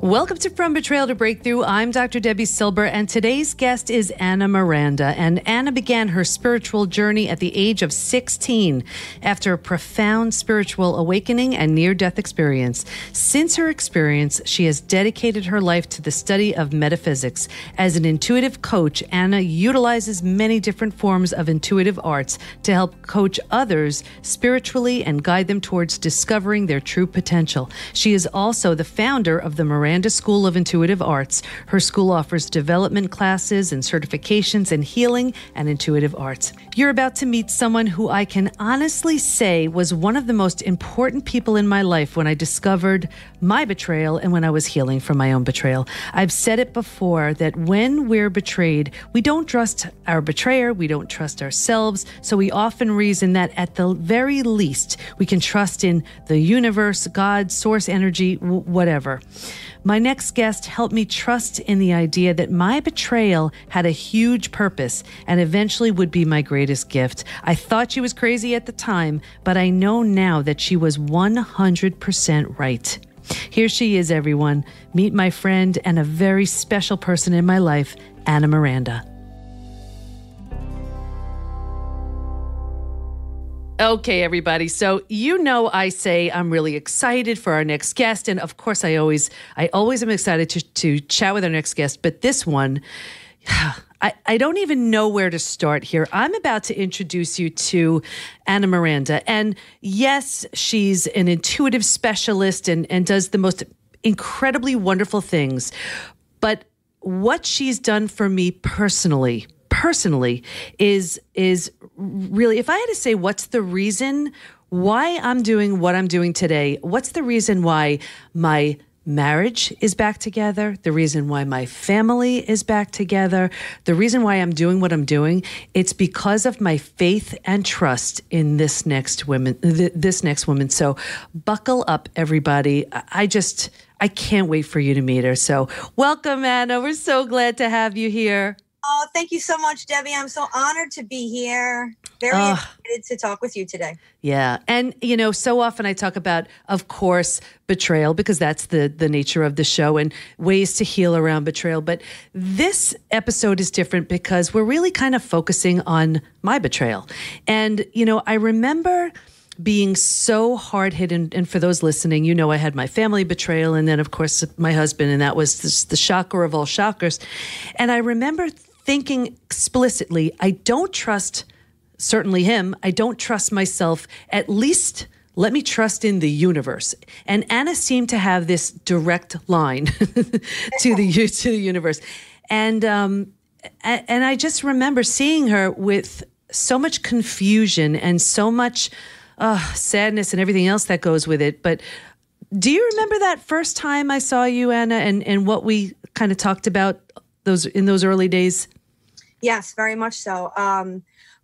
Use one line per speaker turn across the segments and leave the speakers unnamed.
Welcome to From Betrayal to Breakthrough. I'm Dr. Debi Silber, and today's guest is Anna Miranda. And Anna began her spiritual journey at the age of 16 after a profound spiritual awakening and near-death experience. Since her experience, she has dedicated her life to the study of metaphysics. As an intuitive coach, Anna utilizes many different forms of intuitive arts to help coach others spiritually and guide them towards discovering their true potential. She is also the founder of the Miranda School of Intuitive Arts. Her school offers development classes and certifications in healing and intuitive arts. You're about to meet someone who I can honestly say was one of the most important people in my life when I discovered my betrayal and when I was healing from my own betrayal. I've said it before that when we're betrayed, we don't trust our betrayer, we don't trust ourselves, so we often reason that at the very least, we can trust in the universe, God, source energy, whatever. My next guest helped me trust in the idea that my betrayal had a huge purpose and eventually would be my greatest gift. I thought she was crazy at the time, but I know now that she was 100% right. Here she is, everyone. Meet my friend and a very special person in my life, Anna Miranda. Okay, everybody. So, I say I'm really excited for our next guest. And of course, I always am excited to chat with our next guest. But this one, I don't even know where to start here. I'm about to introduce you to Anna Miranda. And yes, she's an intuitive specialist and does the most incredibly wonderful things. But what she's done for me personally is really, if I had to say what's the reason why I'm doing what I'm doing today, what's the reason why my marriage is back together, the reason why my family is back together, the reason why I'm doing what I'm doing, it's because of my faith and trust in this next woman. So buckle up, everybody. I can't wait for you to meet her. So welcome, Anna. We're so glad to have you here.
Oh, thank you so much, Debbie. I'm so honored to be here. Very excited to talk with you today.
Yeah. And, so often I talk about, of course, betrayal, because that's the nature of the show and ways to heal around betrayal. But this episode is different because we're really kind of focusing on my betrayal. And, I remember being so hard hit. And for those listening, I had my family betrayal and then, of course, my husband. And that was the shocker of all shockers. And I remember thinking explicitly, I don't trust, certainly him, I don't trust myself, at least let me trust in the universe. And Anna seemed to have this direct line to the universe. And I just remember seeing her with so much confusion and so much sadness and everything else that goes with it. But do you remember that first time I saw you, Anna, and what we kind of talked about in those early days?
Yes, very much so.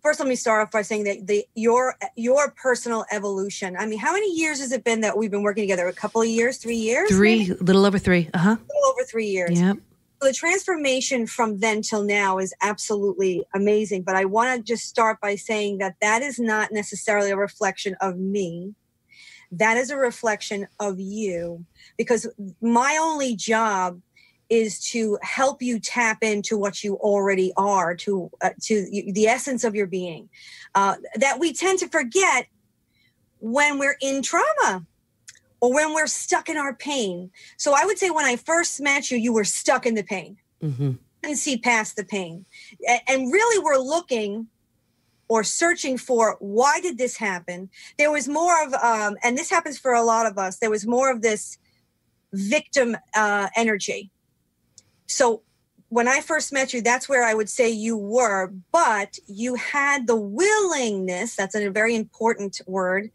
First, let me start off by saying that your personal evolution. I mean, how many years has it been that we've been working together? A couple of years, 3 years?
A little over 3.
A little over 3 years.
Yep.
So the transformation from then till now is absolutely amazing. But I want to just start by saying that is not necessarily a reflection of me. That is a reflection of you, because my only job is to help you tap into what you already are, to the essence of your being, that we tend to forget when we're in trauma or when we're stuck in our pain. So I would say when I first met you, you were stuck in the pain. Mm-hmm. And see past the pain. And really we're looking or searching for, why did this happen? There was more of, and this happens for a lot of us, there was more of this victim energy. So when I first met you, that's where I would say you were, but you had the willingness, that's a very important word,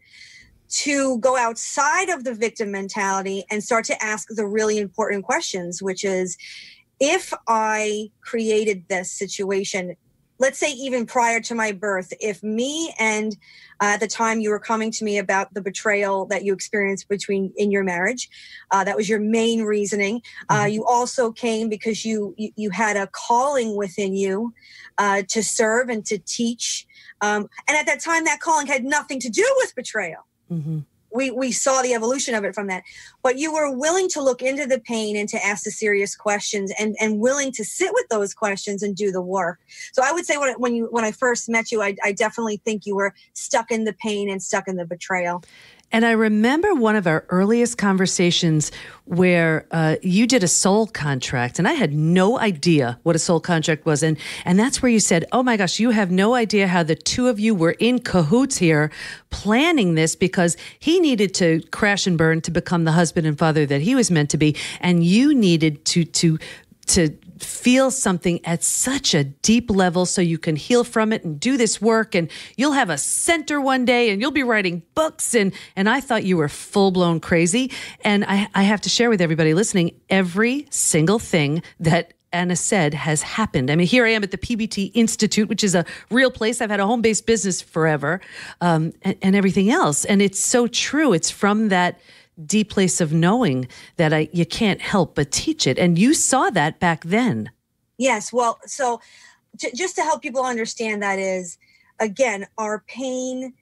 to go outside of the victim mentality and start to ask the really important questions, which is, if I created this situation, let's say even prior to my birth, if me and at the time you were coming to me about the betrayal that you experienced in your marriage, that was your main reasoning. You also came because you had a calling within you to serve and to teach. And at that time, that calling had nothing to do with betrayal. Mm-hmm. we saw the evolution of it from that. But you were willing to look into the pain and to ask the serious questions, and willing to sit with those questions and do the work. So I would say when I first met you, I definitely think you were stuck in the pain and stuck in the betrayal.
And I remember one of our earliest conversations where you did a soul contract, and I had no idea what a soul contract was. And that's where you said, oh my gosh, you have no idea how the two of you were in cahoots here planning this, because he needed to crash and burn to become the husband and father that he was meant to be. And you needed to feel something at such a deep level so you can heal from it and do this work, and you'll have a center one day and you'll be writing books. And I thought you were full-blown crazy. And I have to share with everybody listening, every single thing that Anna said has happened. I mean, here I am at the PBT Institute, which is a real place. I've had a home-based business forever, and everything else. And it's so true. It's from that deep place of knowing that you can't help but teach it. And you saw that back then.
Yes. Well, so just to help people understand, that is, again, our pain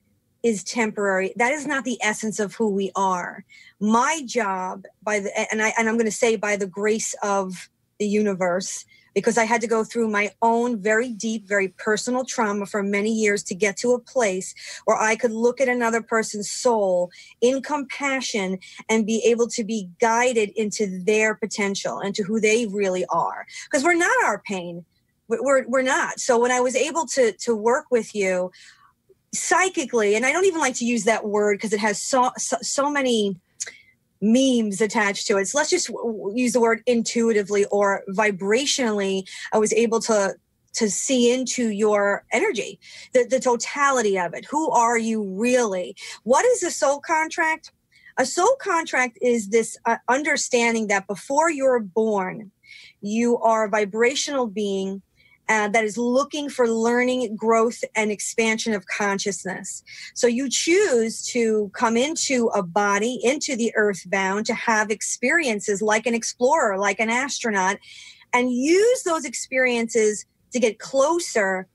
is temporary. That is not the essence of who we are. My job, and I'm going to say by the grace of the universe, because I had to go through my own very deep, very personal trauma for many years to get to a place where I could look at another person's soul in compassion and be able to be guided into their potential and to who they really are. Because we're not our pain. We're not. So when I was able to work with you psychically, and I don't even like to use that word because it has so many memes attached to it. So let's just use the word intuitively or vibrationally. I was able to see into your energy, the totality of it. Who are you really? What is a soul contract? A soul contract is this understanding that before you're born, you are a vibrational being that is looking for learning, growth, and expansion of consciousness. So you choose to come into a body, into the earthbound, to have experiences like an explorer, like an astronaut, and use those experiences to get closer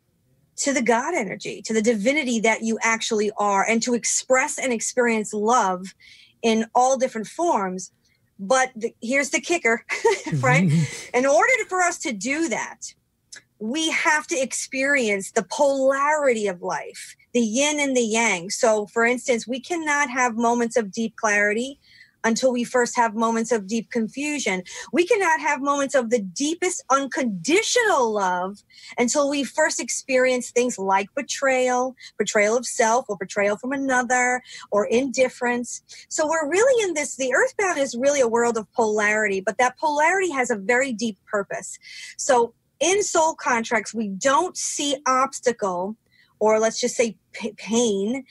to the God energy, to the divinity that you actually are, and to express and experience love in all different forms. But here's the kicker, right? In order for us to do that, we have to experience the polarity of life, the yin and the yang. So, for instance, we cannot have moments of deep clarity until we first have moments of deep confusion. We cannot have moments of the deepest unconditional love until we first experience things like betrayal of self, or betrayal from another, or indifference. So we're really in this, the earthbound is really a world of polarity, but that polarity has a very deep purpose. So in soul contracts, we don't see obstacle, or let's just say pain,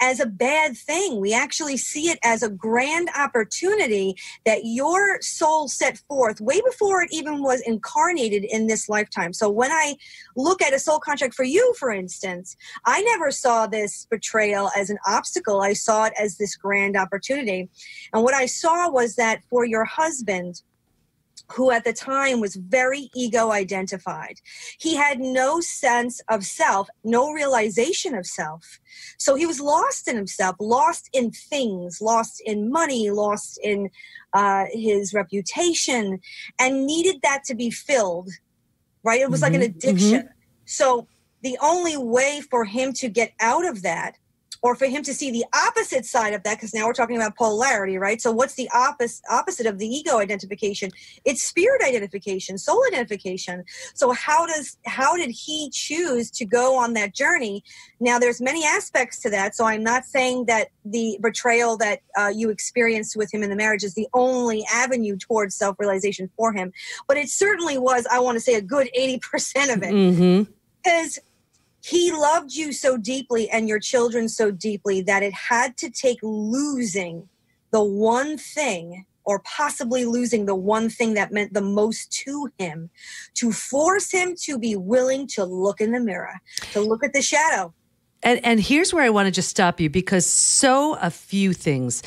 as a bad thing. We actually see it as a grand opportunity that your soul set forth way before it even was incarnated in this lifetime. So when I look at a soul contract for you, for instance, I never saw this betrayal as an obstacle. I saw it as this grand opportunity. And what I saw was that for your husband, who at the time was very ego identified, he had no sense of self, no realization of self. So he was lost in himself, lost in things, lost in money, lost in his reputation, and needed that to be filled, right? It was like an addiction. So the only way for him to get out of that, or for him to see the opposite side of that, because now we're talking about polarity, right? So what's the opposite of the ego identification? It's spirit identification, soul identification. So how did he choose to go on that journey? Now, there's many aspects to that. So I'm not saying that the betrayal that you experienced with him in the marriage is the only avenue towards self-realization for him. But it certainly was, I want to say, a good 80% of it. Because he loved you so deeply and your children so deeply that it had to take losing the one thing, or possibly losing the one thing that meant the most to him, to force him to be willing to look in the mirror, to look at the shadow.
And here's where I want to just stop you, because so a few things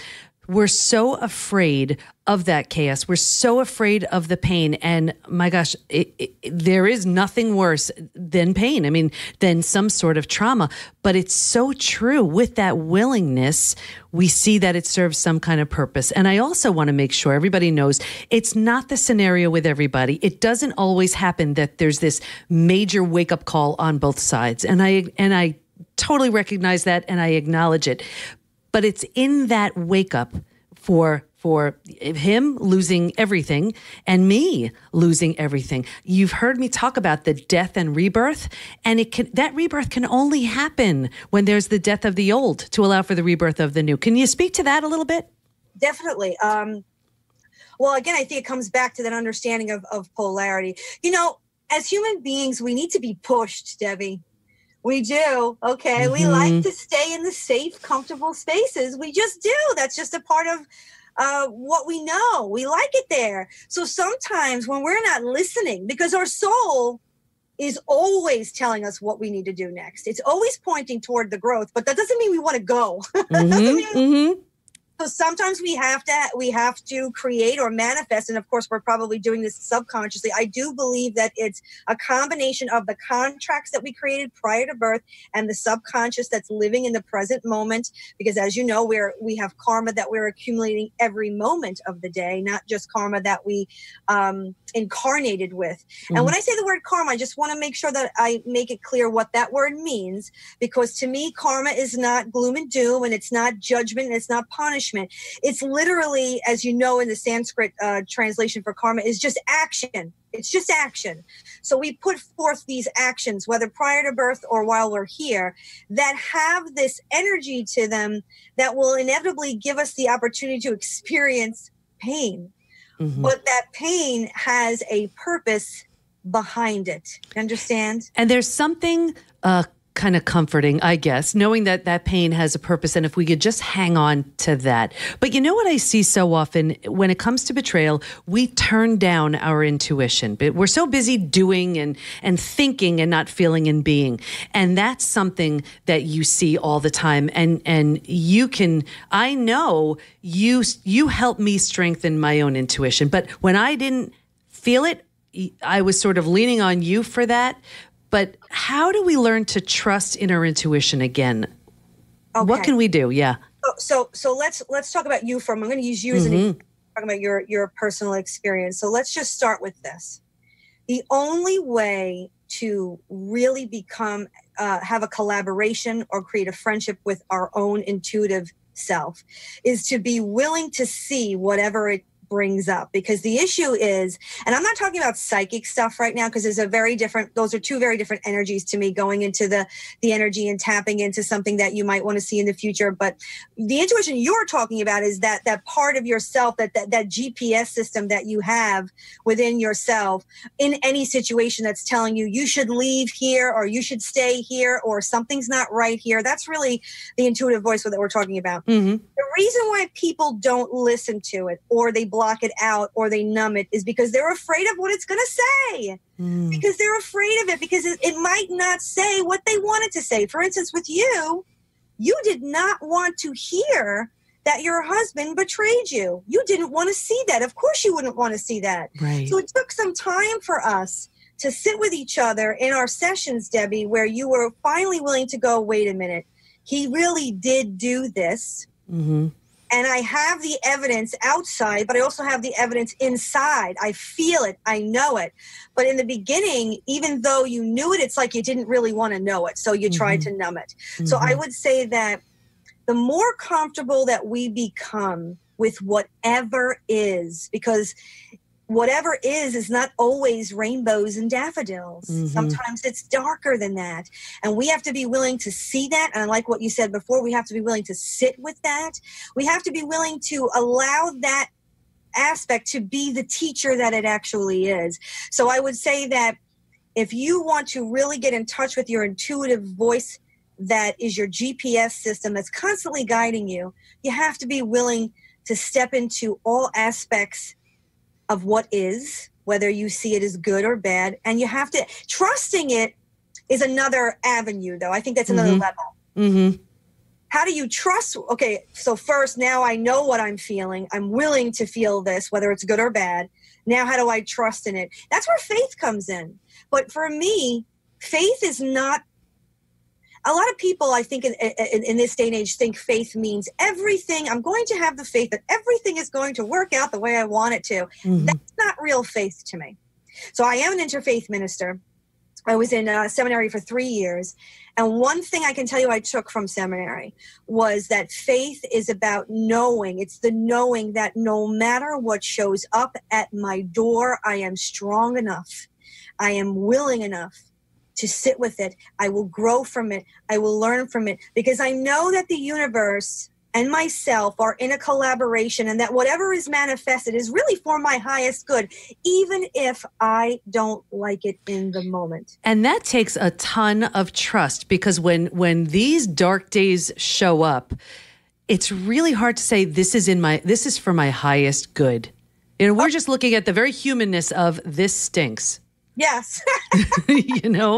we're so afraid of that chaos. We're so afraid of the pain. And my gosh, there is nothing worse than pain. I mean, than some sort of trauma. But it's so true. With that willingness, we see that it serves some kind of purpose. And I also want to make sure everybody knows it's not the scenario with everybody. It doesn't always happen that there's this major wake-up call on both sides. And I totally recognize that and I acknowledge it. But it's in that wake up for him losing everything and me losing everything. You've heard me talk about the death and rebirth, and that rebirth can only happen when there's the death of the old to allow for the rebirth of the new. Can you speak to that a little bit?
Definitely. Well, again, I think it comes back to that understanding of polarity. You know, as human beings, we need to be pushed, Debbie. We do. Okay. Mm-hmm. We like to stay in the safe, comfortable spaces. We just do. That's just a part of what we know. We like it there. So sometimes when we're not listening, because our soul is always telling us what we need to do next. It's always pointing toward the growth, but that doesn't mean we want to go. So sometimes we have to create or manifest. And of course, we're probably doing this subconsciously. I do believe that it's a combination of the contracts that we created prior to birth and the subconscious that's living in the present moment. Because as you know, we have karma that we're accumulating every moment of the day, not just karma that we incarnated with. And when I say the word karma, I just want to make sure that I make it clear what that word means. Because to me, karma is not gloom and doom, and it's not judgment, and it's not punishment. It's literally, as you know, in the Sanskrit translation for karma, is just action. It's just action. So we put forth these actions, whether prior to birth or while we're here, that have this energy to them that will inevitably give us the opportunity to experience pain. But that pain has a purpose behind it. Understand?
And there's something kind of comforting, I guess, knowing that that pain has a purpose, and if we could just hang on to that. But you know what I see so often when it comes to betrayal, we turn down our intuition. But we're so busy doing and thinking and not feeling and being. And that's something that you see all the time. And you can, I know you help me strengthen my own intuition. But when I didn't feel it, I was sort of leaning on you for that. But how do we learn to trust in our intuition again? Okay. What can we do? Yeah.
So let's talk about you I'm going to use you as an example, talking about your personal experience. So let's just start with this. The only way to really become, have a collaboration or create a friendship with our own intuitive self is to be willing to see whatever it brings up. Because the issue is, and I'm not talking about psychic stuff right now, because those are two very different energies to me, going into the energy and tapping into something that you might want to see in the future. But the intuition you're talking about is that part of yourself, that GPS system that you have within yourself in any situation that's telling you you should leave here or you should stay here or something's not right here. That's really the intuitive voice that we're talking about. The reason why people don't listen to it, or they block it out, or they numb it, is because they're afraid of what it's going to say. Because they're afraid of it, because it might not say what they wanted to say. For instance, with you did not want to hear that your husband betrayed you. You didn't want to see that. Of course you wouldn't want to see that.
Right.
So it took some time for us to sit with each other in our sessions, Debbie, where you were finally willing to go, wait a minute, he really did do this. And I have the evidence outside, but I also have the evidence inside. I feel it. I know it. But in the beginning, even though you knew it, it's like you didn't really want to know it. So you tried to numb it. So I would say that the more comfortable that we become with whatever is, because whatever is not always rainbows and daffodils. Sometimes it's darker than that. And we have to be willing to see that. And like what you said before, we have to be willing to sit with that. We have to be willing to allow that aspect to be the teacher that it actually is. So I would say that if you want to really get in touch with your intuitive voice, that is your GPS system that's constantly guiding you, you have to be willing to step into all aspects of what is, whether you see it as good or bad. And you have to, trusting it is another avenue, though. I think that's another level. How do you trust? Okay, so first, now I know what I'm feeling. I'm willing to feel this, whether it's good or bad. Now, how do I trust in it? That's where faith comes in. But for me, faith is not, a lot of people, I think, in this day and age, think faith means everything. I'm going to have the faith that everything is going to work out the way I want it to. Mm-hmm. That's not real faith to me. So I am an interfaith minister. I was in seminary for 3 years. And one thing I can tell you I took from seminary was that faith is about knowing. It's the knowing that no matter what shows up at my door, I am strong enough. I am willing enough to sit with it. I will grow from it. I will learn from it, because I know that the universe and myself are in a collaboration, and that whatever is manifested is really for my highest good, even if I don't like it in the moment.
And that takes a ton of trust, because when these dark days show up, it's really hard to say this is for my highest good. You know, we're just looking at the very humanness of this stinks.
Yes.
You know?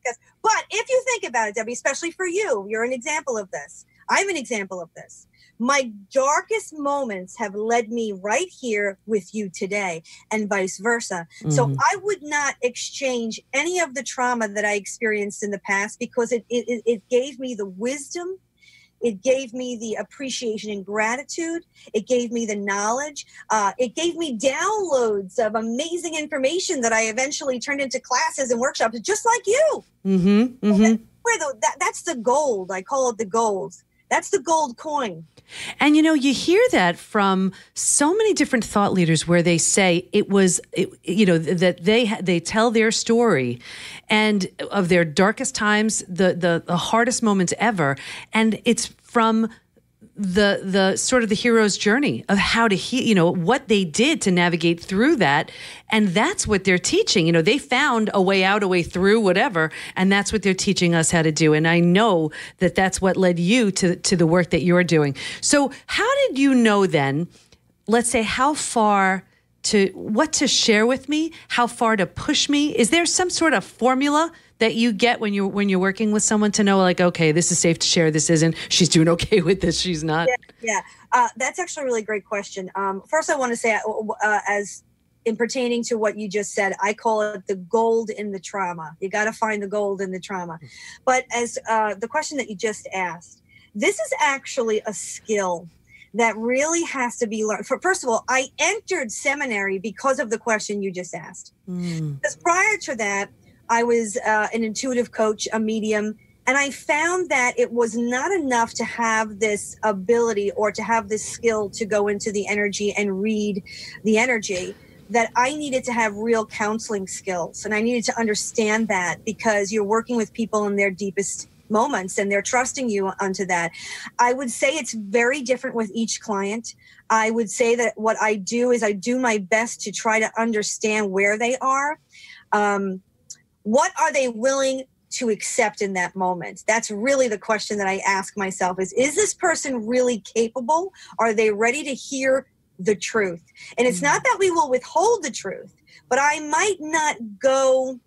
Yes. But if you think about it, Debbie, especially for you, you're an example of this. I'm an example of this. My darkest moments have led me right here with you today, and vice versa. Mm-hmm. So I would not exchange any of the trauma that I experienced in the past, because it gave me the wisdom. It gave me the appreciation and gratitude. It gave me the knowledge. It gave me downloads of amazing information that I eventually turned into classes and workshops, just like you. Mm-hmm. Mm-hmm. That's the gold. I call it the gold. That's the gold coin.
And, you know, you hear that from so many different thought leaders, where they say that they tell their story and of their darkest times, the hardest moments ever. And it's from the sort of the hero's journey of how to heal, you know, what they did to navigate through that. And that's what they're teaching. You know, they found a way out, a way through, whatever. And that's what they're teaching us how to do. And I know that that's what led you to the work that you're doing. So how did you know then, let's say, what to share with me, how far to push me? Is there some sort of formula that you get when you're working with someone to know, like, okay, this is safe to share, this isn't, she's doing okay with this, she's not?
Yeah. That's actually a really great question. First, I want to say, as in pertaining to what you just said, I call it the gold in the trauma. You got to find the gold in the trauma. But as the question that you just asked, this is actually a skill that really has to be learned. First of all, I entered seminary because of the question you just asked. Because prior to that, I was an intuitive coach, a medium, and I found that it was not enough to have this ability or to have this skill to go into the energy and read the energy, that I needed to have real counseling skills. And I needed to understand that, because you're working with people in their deepest moments and they're trusting you onto that. I would say it's very different with each client. I would say that what I do is I do my best to try to understand where they are. What are they willing to accept in that moment? That's really the question that I ask myself is this person really capable? Are they ready to hear the truth? And it's not that we will withhold the truth, but I might not go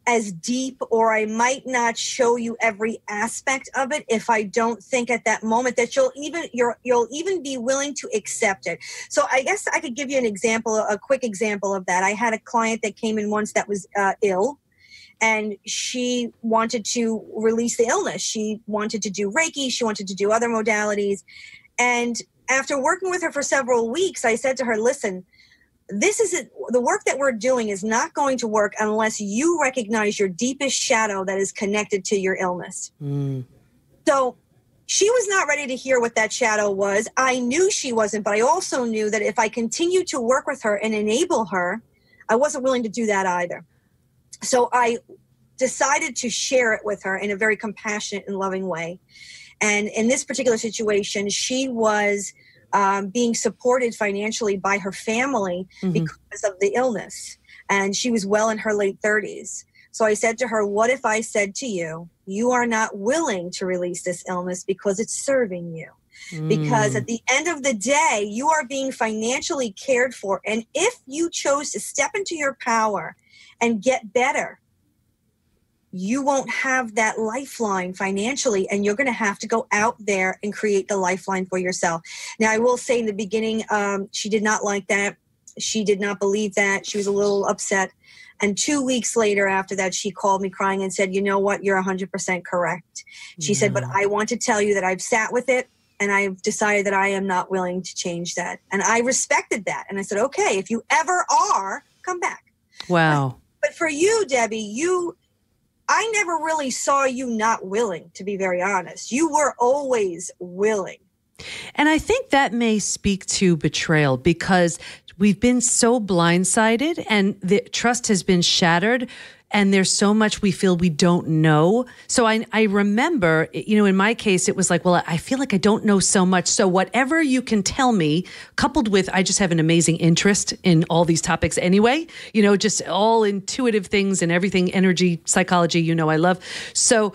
as deep, or I might not show you every aspect of it if I don't think at that moment that you'll even be willing to accept it. So I guess I could give you an example, a quick example of that. I had a client that came in once that was ill, and she wanted to release the illness. She wanted to do Reiki. She wanted to do other modalities. And after working with her for several weeks, I said to her, listen, the work that we're doing is not going to work unless you recognize your deepest shadow that is connected to your illness. So she was not ready to hear what that shadow was. I knew she wasn't, but I also knew that if I continued to work with her and enable her, I wasn't willing to do that either. So I decided to share it with her in a very compassionate and loving way. And in this particular situation, she was being supported financially by her family because of the illness. And she was well in her late 30s. So I said to her, what if I said to you, you are not willing to release this illness because it's serving you? Because at the end of the day, you are being financially cared for. And if you chose to step into your power and get better, you won't have that lifeline financially, and you're going to have to go out there and create the lifeline for yourself. Now, I will say in the beginning, she did not like that. She did not believe that. She was a little upset. And 2 weeks later after that, she called me crying and said, you know what, you're 100% correct. She said, but I want to tell you that I've sat with it and I've decided that I am not willing to change that. And I respected that. And I said, okay, if you ever are, come back.
Wow.
But for you, Debbie, I never really saw you not willing, to be very honest. You were always willing.
And I think that may speak to betrayal, because we've been so blindsided and the trust has been shattered, and there's so much we feel we don't know. So I remember, in my case, it was like, well, I feel like I don't know so much. So whatever you can tell me, coupled with, I just have an amazing interest in all these topics anyway, just all intuitive things and everything, energy, psychology, I love. So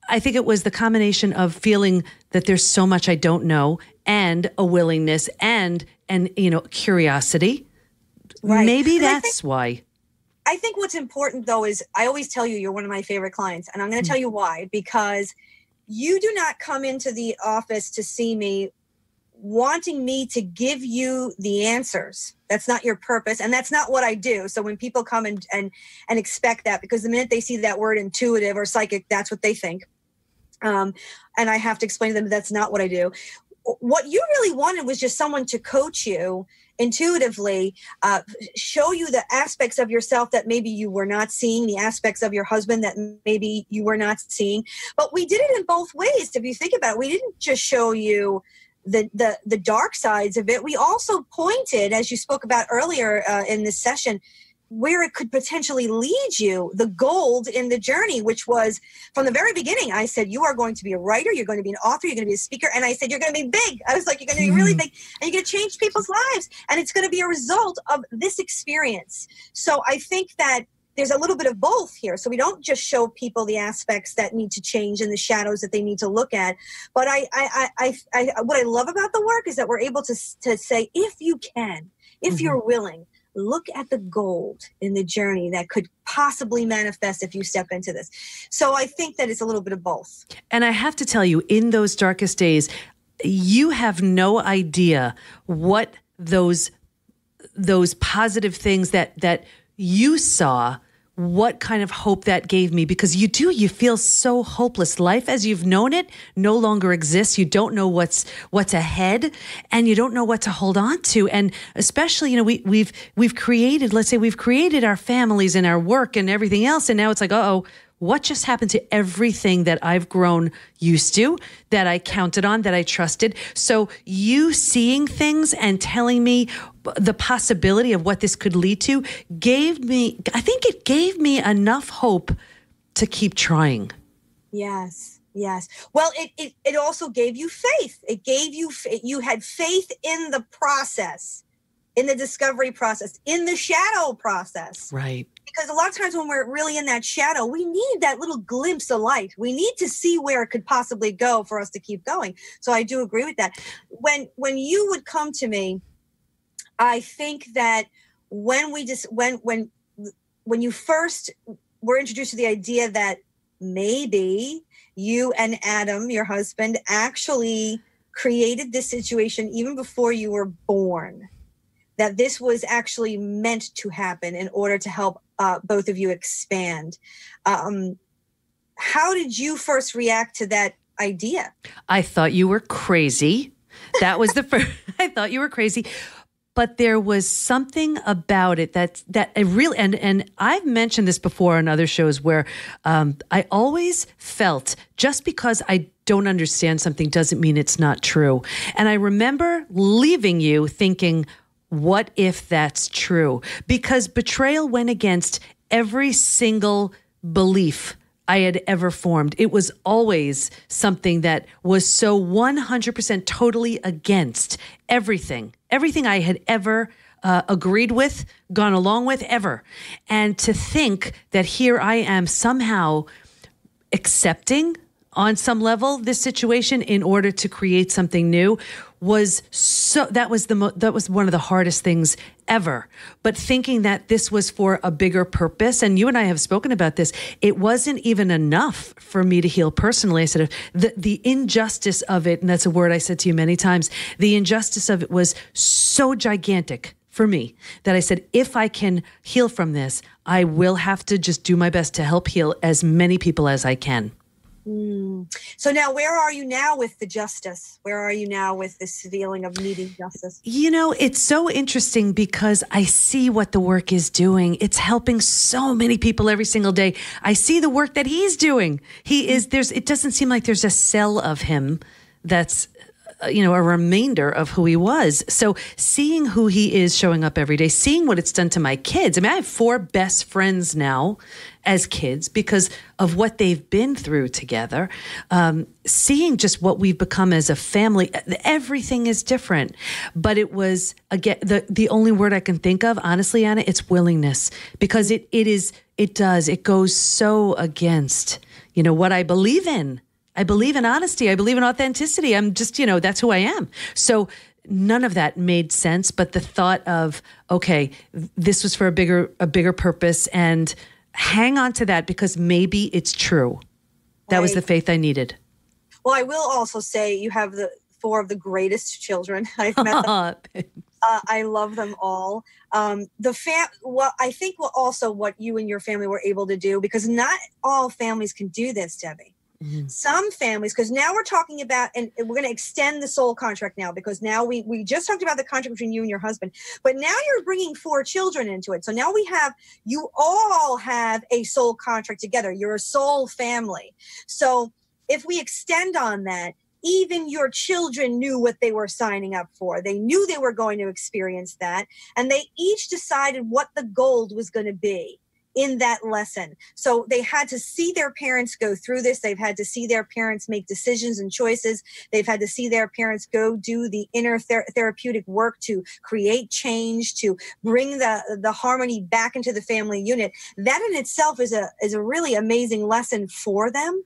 I think it was the combination of feeling that there's so much I don't know, and a willingness and curiosity.
Right.
Maybe that's why.
I think what's important, though, is I always tell you you're one of my favorite clients. And I'm going to tell you why. Because you do not come into the office to see me wanting me to give you the answers. That's not your purpose. And that's not what I do. So when people come and expect that, because the minute they see that word intuitive or psychic, that's what they think. And I have to explain to them that's not what I do. What you really wanted was just someone to coach you intuitively, show you the aspects of yourself that maybe you were not seeing, the aspects of your husband that maybe you were not seeing. But we did it in both ways. If you think about it, we didn't just show you the dark sides of it. We also pointed, as you spoke about earlier in this session, where it could potentially lead you, the gold in the journey, which was from the very beginning. I said, you are going to be a writer, you're going to be an author, you're going to be a speaker. And I said, you're going to be big. I was like, you're going to be really big, and you're going to change people's lives. And it's going to be a result of this experience. So I think that there's a little bit of both here. So we don't just show people the aspects that need to change and the shadows that they need to look at. But what I love about the work is that we're able to say, if you can, if you're willing, look at the gold in the journey that could possibly manifest if you step into this. So I think that it's a little bit of both. And
I have to tell you, in those darkest days, you have no idea what those positive things that you saw, what kind of hope that gave me, because you feel so hopeless. Life as you've known it no longer exists. You don't know what's ahead, and you don't know what to hold on to. And especially, we've created our families and our work and everything else. And now it's like, what just happened to everything that I've grown used to, that I counted on, that I trusted? So you seeing things and telling me the possibility of what this could lead to gave me enough hope to keep trying.
Yes. Well, it also gave you faith. You had faith in the process, in the discovery process, in the shadow process.
Right.
Because a lot of times when we're really in that shadow, we need that little glimpse of light. We need to see where it could possibly go for us to keep going. So I do agree with that. When you would come to me, I think that when you first were introduced to the idea that maybe you and Adam, your husband, actually created this situation even before you were born, that this was actually meant to happen in order to help both of you expand. How did you first react to that idea?
I thought you were crazy. That was the first. I thought you were crazy. But there was something about it that I really, and I've mentioned this before on other shows, where I always felt just because I don't understand something doesn't mean it's not true. And I remember leaving you thinking, what if that's true? Because betrayal went against every single belief I had ever formed. It was always something that was so 100% totally against everything I had ever agreed with, gone along with, ever. And to think that here I am somehow accepting on some level, this situation, in order to create something new, that was one of the hardest things ever. But thinking that this was for a bigger purpose, and you and I have spoken about this, it wasn't even enough for me to heal personally. I said the injustice of it, and that's a word I said to you many times, the injustice of it was so gigantic for me that I said, if I can heal from this, I will have to just do my best to help heal as many people as I can.
So now where are you now with the justice? Where are you now with this feeling of needing justice?
It's so interesting because I see what the work is doing. It's helping so many people every single day. I see the work that he's doing. It doesn't seem like there's a cell of him that's a remainder of who he was. So seeing who he is showing up every day, seeing what it's done to my kids. I mean, I have 4 best friends now as kids because of what they've been through together. Seeing just what we've become as a family, everything is different. But it was, again, the only word I can think of, honestly, Anna, it's willingness, because it goes so against, what I believe in. I believe in honesty. I believe in authenticity. I'm just, that's who I am. So none of that made sense. But the thought of, okay, this was for a bigger purpose, and hang on to that because maybe it's true. That was the faith I needed.
Well, I will also say you have 4 of the greatest children I've met. I love them all. I think what you and your family were able to do, because not all families can do this, Debbie. Mm-hmm. Some families, because now we're talking about, and we're going to extend the soul contract now, because now we just talked about the contract between you and your husband, but now you're bringing 4 children into it. So now you all have a soul contract together. You're a soul family. So if we extend on that, even your children knew what they were signing up for. They knew they were going to experience that, and they each decided what the gold was going to be in that lesson. So they had to see their parents go through this. They've had to see their parents make decisions and choices. They've had to see their parents go do the inner therapeutic work to create change, to bring the harmony back into the family unit. That in itself is a really amazing lesson for them.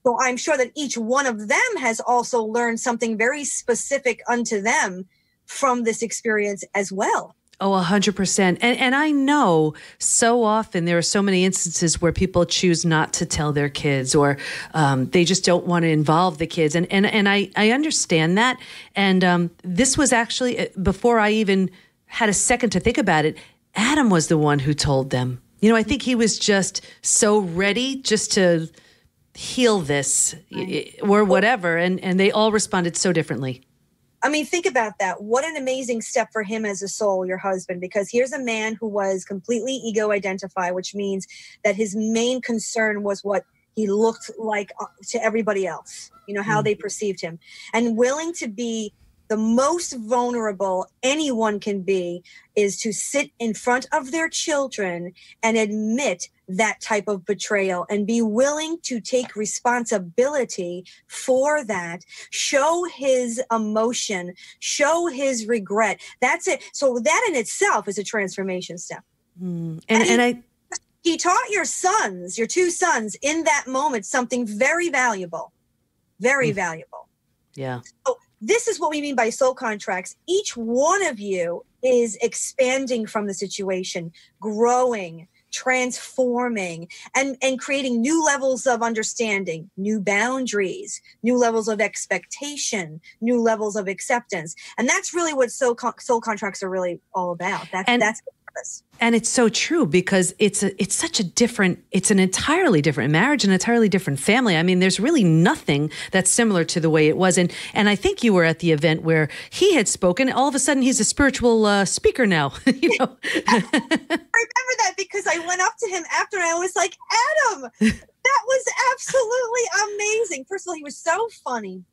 So I'm sure that each one of them has also learned something very specific unto them from this experience as well.
Oh, 100%. And I know so often there are so many instances where people choose not to tell their kids, or they just don't want to involve the kids. And I understand that. And this was actually, before I even had a second to think about it, Adam was the one who told them. I think he was just so ready just to heal this or whatever. And they all responded so differently.
I mean, think about that. What an amazing step for him as a soul, your husband, because here's a man who was completely ego identified, which means that his main concern was what he looked like to everybody else, how they perceived him, and willing to be the most vulnerable anyone can be is to sit in front of their children and admit that type of betrayal and be willing to take responsibility for that, show his emotion, show his regret. That's it. So that in itself is a transformation step. He taught your 2 sons in that moment, something very valuable, very valuable.
Yeah.
So this is what we mean by soul contracts. Each one of you is expanding from the situation, growing, transforming, and creating new levels of understanding, new boundaries, new levels of expectation, new levels of acceptance. And that's really what soul contracts are really all about. That's the purpose.
And it's so true, because it's an entirely different marriage, an entirely different family. I mean, there's really nothing that's similar to the way it was. And I think you were at the event where he had spoken. All of a sudden, he's a spiritual speaker now.
I remember that because I went up to him after and I was like, Adam, that was absolutely amazing. First of all, he was so funny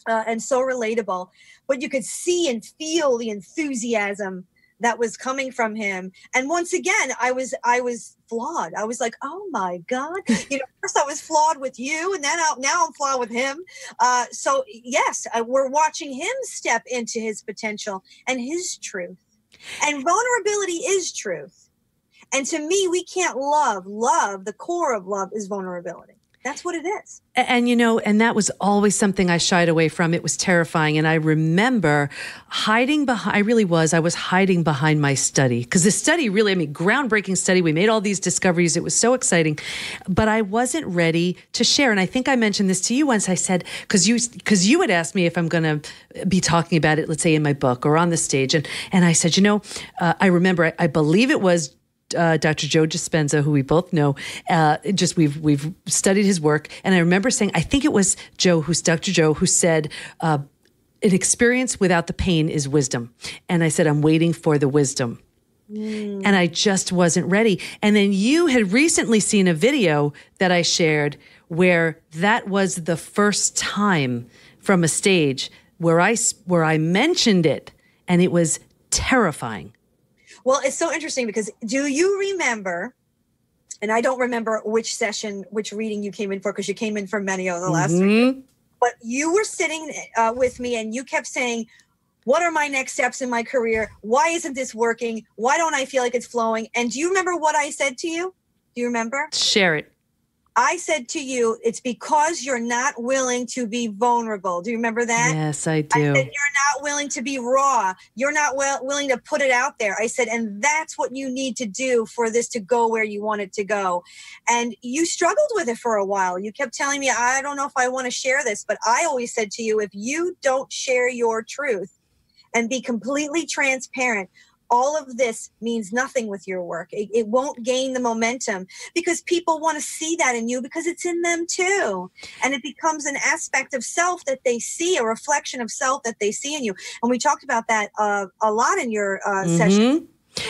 and so relatable, but you could see and feel the enthusiasm that was coming from him. And once again, I was flawed. I was like, oh my God. First I was flawed with you, and then now I'm flawed with him. So yes, we're watching him step into his potential and his truth. And vulnerability is truth. And to me, we can't love. The core of love is vulnerability. That's what it is.
And, and that was always something I shied away from. It was terrifying. And I remember hiding behind, I was hiding behind my study, because the study really, groundbreaking study. We made all these discoveries. It was so exciting, but I wasn't ready to share. And I think I mentioned this to you once. I said, because you had asked me if I'm going to be talking about it, let's say in my book or on the stage. And I said, I remember, I believe it was Dr. Joe Dispenza, who we both know, we've studied his work. And I remember saying, I think it was Dr. Joe, who said, an experience without the pain is wisdom. And I said, I'm waiting for the wisdom. And I just wasn't ready. And then you had recently seen a video that I shared where that was the first time from a stage where I mentioned it, and it was terrifying.
Well, it's so interesting because do you remember, and I don't remember which reading you came in for, because you came in for many of the last three, but you were sitting with me and you kept saying, what are my next steps in my career? Why isn't this working? Why don't I feel like it's flowing? And do you remember what I said to you? Do you remember?
Share it.
I said to you, it's because you're not willing to be vulnerable. Do you remember that?
Yes, I do.
I said, you're not willing to be raw. You're not willing to put it out there. I said, and that's what you need to do for this to go where you want it to go. And you struggled with it for a while. You kept telling me, I don't know if I want to share this, but I always said to you, if you don't share your truth and be completely transparent, all of this means nothing with your work. It won't gain the momentum because people want to see that in you because it's in them too. And it becomes an aspect of self that they see, a reflection of self that they see in you. And we talked about that a lot in your session.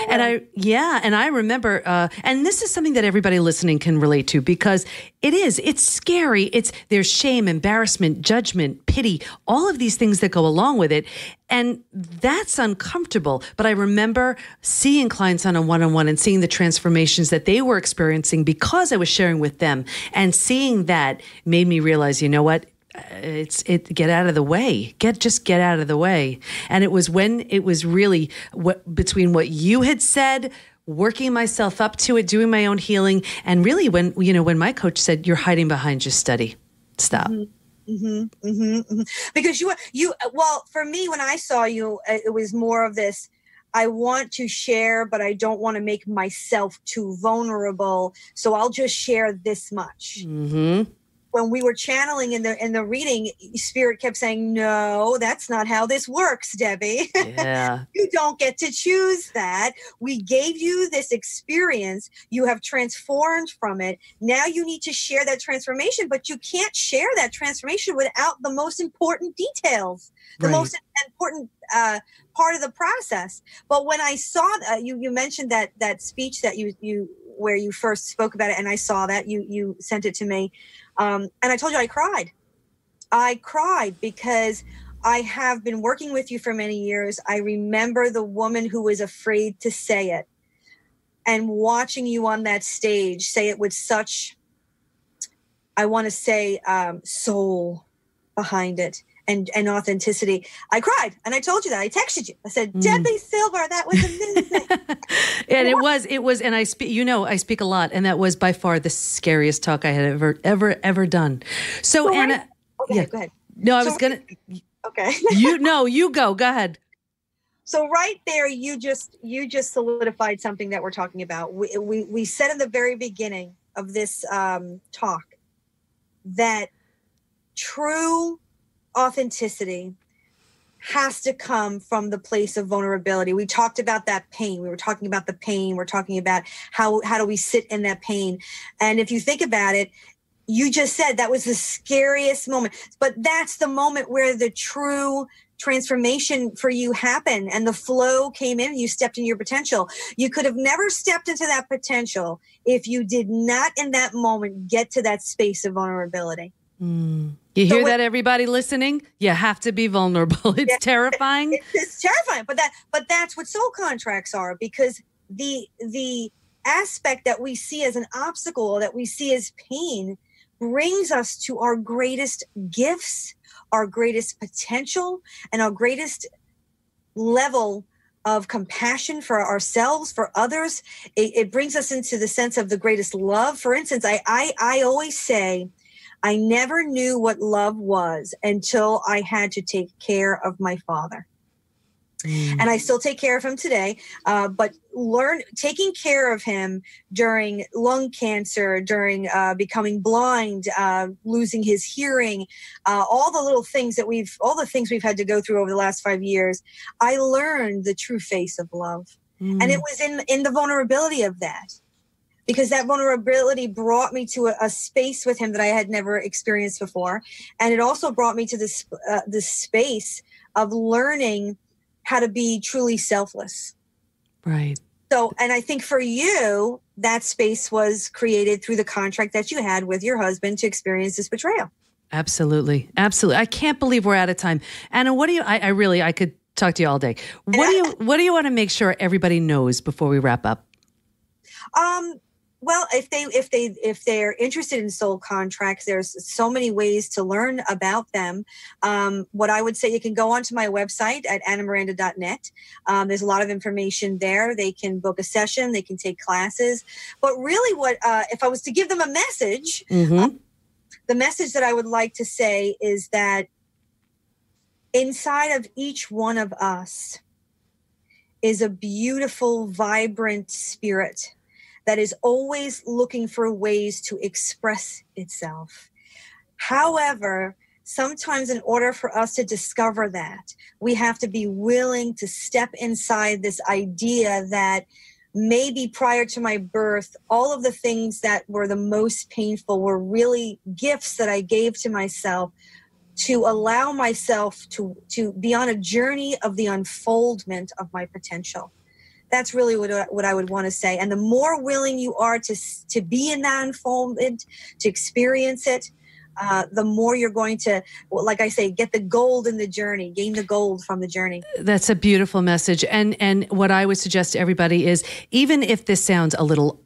And I remember, and this is something that everybody listening can relate to, because it's scary. There's shame, embarrassment, judgment, pity, all of these things that go along with it. And that's uncomfortable. But I remember seeing clients on a one-on-one and seeing the transformations that they were experiencing because I was sharing with them, and seeing that made me realize, you know what? Get out of the way. Just get out of the way. And it was when it was really between what you had said, working myself up to it, doing my own healing, and really when my coach said, you're hiding behind your study. Stop.
Because well, for me, when I saw you, it was more of this, I want to share, but I don't want to make myself too vulnerable. So I'll just share this much. When we were channeling in the reading, Spirit kept saying, no, that's not how this works, Debbie.
Yeah.
You don't get to choose that. We gave you this experience. You have transformed from it. Now you need to share that transformation, but you can't share that transformation without the most important details, the most important part of the process. But when I saw you mentioned that speech that you where you first spoke about it, and I saw that you sent it to me. And I told you I cried. I cried because I have been working with you for many years. I remember the woman who was afraid to say it, and watching you on that stage say it with such, I want to say, soul behind it and authenticity. I cried, and I told you that. I texted you. I said, Debi Silber, that was amazing.
And it was, and I speak a lot, and that was by far the scariest talk I had ever done. So Anna,
go ahead.
No, I was gonna.
Okay.
You go ahead.
So right there, you just solidified something that we're talking about. We said in the very beginning of this talk that true authenticity has to come from the place of vulnerability. We talked about that pain. We were talking about the pain. We're talking about how do we sit in that pain. And if you think about it, you just said that was the scariest moment, but that's the moment where the true transformation for you happened and the flow came in and you stepped into your potential. You could have never stepped into that potential if you did not in that moment get to that space of vulnerability.
You hear that, everybody listening? You have to be vulnerable. It's terrifying.
It's terrifying, but that's what soul contracts are, because the aspect that we see as an obstacle, that we see as pain, brings us to our greatest gifts, our greatest potential, and our greatest level of compassion for ourselves, for others. It brings us into the sense of the greatest love. For instance, I always say, I never knew what love was until I had to take care of my father. And I still take care of him today, but taking care of him during lung cancer, during becoming blind, losing his hearing, all the things we've had to go through over the last 5 years, I learned the true face of love. And it was in the vulnerability of that, because that vulnerability brought me to a space with him that I had never experienced before. And it also brought me to this space of learning how to be truly selfless.
Right.
So, and I think for you, that space was created through the contract that you had with your husband to experience this betrayal.
Absolutely. Absolutely. I can't believe we're out of time. Anna, what do you, I could talk to you all day. What do you want to make sure everybody knows before we wrap up?
Well, if they're interested in soul contracts, there's so many ways to learn about them. What I would say, you can go onto my website at annamiranda.net. There's a lot of information there. They can book a session, they can take classes. But really, if I was to give them a message, the message that I would like to say is that inside of each one of us is a beautiful, vibrant spirit that is always looking for ways to express itself. However, sometimes in order for us to discover that, we have to be willing to step inside this idea that maybe prior to my birth, all of the things that were the most painful were really gifts that I gave to myself to allow myself to be on a journey of the unfoldment of my potential. That's really what I would want to say. And the more willing you are to be in that unfoldment, to experience it, the more you're going to, like I say, get the gold in the journey, gain the gold from the journey.
That's a beautiful message. And what I would suggest to everybody is, even if this sounds a little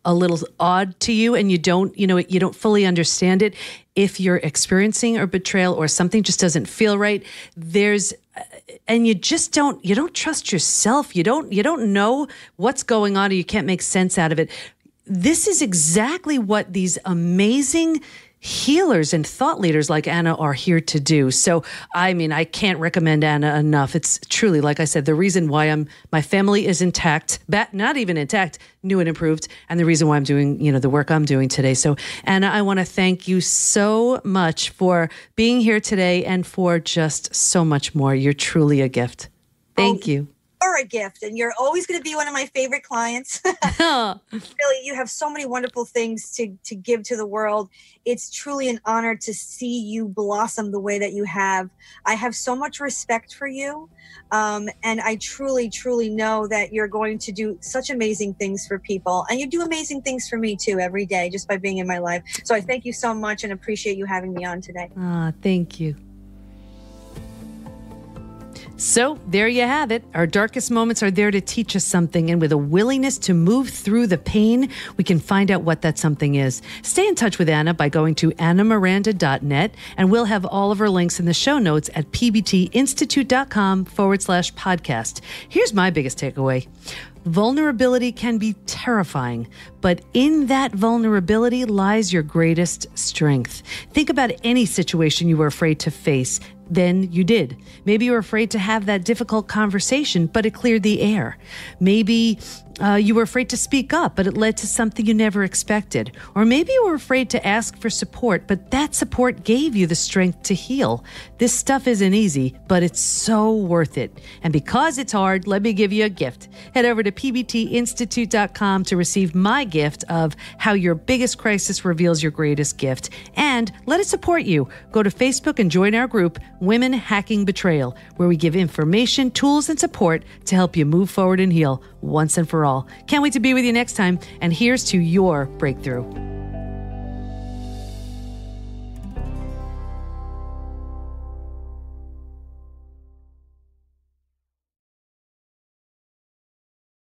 odd to you and you don't fully understand it, if you're experiencing a betrayal or something just doesn't feel right, and you don't trust yourself, you don't know what's going on, or you can't make sense out of it. This is exactly what these amazing healers and thought leaders like Anna are here to do. So, I mean, I can't recommend Anna enough. It's truly, like I said, the reason why my family is intact, not even intact, new and improved, and the reason why I'm doing, the work I'm doing today. So, Anna, I want to thank you so much for being here today and for just so much more. You're truly a gift. Thank you.
You're a gift, and you're always going to be one of my favorite clients. Really, you have so many wonderful things to give to the world. It's truly an honor to see you blossom the way that you have. I have so much respect for you, and I truly, truly know that you're going to do such amazing things for people, and you do amazing things for me too every day just by being in my life. So I thank you so much and appreciate you having me on today.
Thank you. So there you have it. Our darkest moments are there to teach us something, and with a willingness to move through the pain, we can find out what that something is. Stay in touch with Anna by going to annamiranda.net, and we'll have all of her links in the show notes at pbtinstitute.com/podcast. Here's my biggest takeaway. Vulnerability can be terrifying, but in that vulnerability lies your greatest strength. Think about any situation you were afraid to face. Then you did. Maybe you were afraid to have that difficult conversation, but it cleared the air. Maybe you were afraid to speak up, but it led to something you never expected. Or maybe you were afraid to ask for support, but that support gave you the strength to heal. This stuff isn't easy, but it's so worth it. And because it's hard, let me give you a gift. Head over to pbtinstitute.com to receive my gift of How Your Biggest Crisis Reveals Your Greatest Gift. And let it support you. Go to Facebook and join our group, Women Hacking Betrayal, where we give information, tools, and support to help you move forward and heal once and for all. Can't wait to be with you next time. And here's to your breakthrough.